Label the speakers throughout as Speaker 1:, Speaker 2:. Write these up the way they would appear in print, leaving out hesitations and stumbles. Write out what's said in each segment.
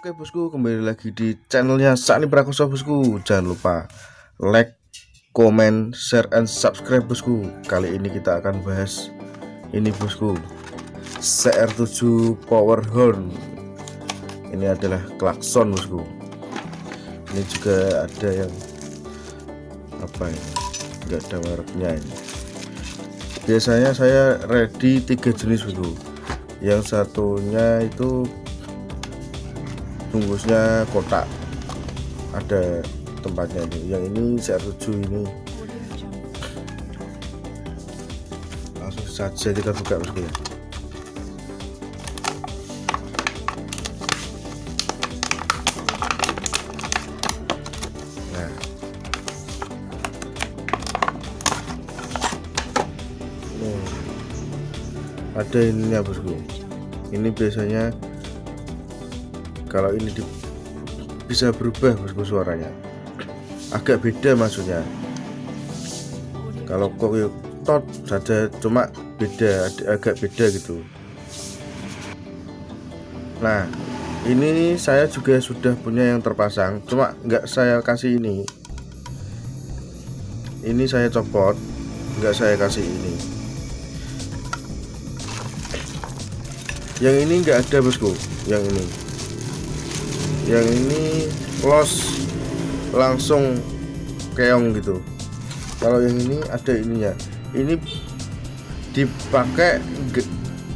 Speaker 1: Oke bosku, kembali lagi di channelnya Sakni Prakoso bosku. Jangan lupa like, comment, share, and subscribe bosku. Kali ini kita akan bahas ini bosku, CR7 Power Horn. Ini adalah klakson bosku. Ini juga ada yang apa ini, nggak ada mereknya ini. Biasanya saya ready 3 jenis bosku. Yang satunya itu bungkusnya kotak, ada tempatnya ini. Yang ini CR7 ini langsung saja kita buka bosku ya. Nah, ada ininya bosku. Ini biasanya kalau ini bisa berubah bosku, suaranya agak beda maksudnya. Kalau kok tot saja cuma beda, agak beda gitu. Nah, ini saya juga sudah punya yang terpasang, cuma nggak saya kasih ini. Ini saya copot, nggak saya kasih ini. Yang ini nggak ada bosku, yang ini los langsung keong gitu. Kalau yang ini ada ininya. Ini dipakai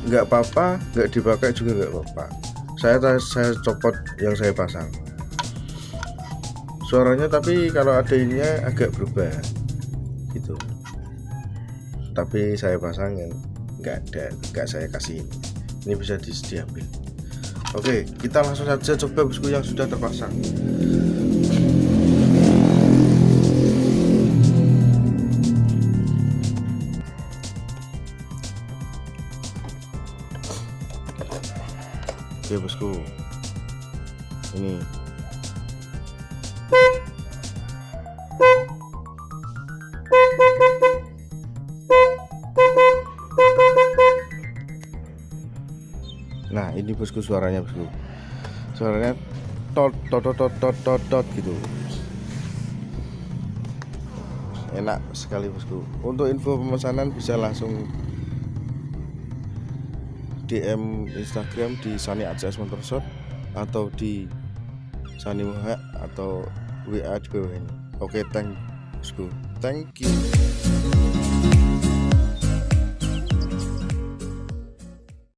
Speaker 1: nggak apa-apa, nggak dipakai juga nggak apa-apa. Saya copot yang saya pasang. Suaranya tapi kalau ada ininya agak berubah gitu. Tapi saya pasang yang nggak saya kasih ini. Ini bisa diambil. Oke, kita langsung saja coba bosku yang sudah terpasang. Oke bosku, ini nah ini bosku suaranya bosku, suaranya tot gitu, enak sekali bosku. Untuk info pemesanan bisa langsung DM Instagram di Sani Motorshop atau di Sani atau WA di bawah ini. Oke, thank you.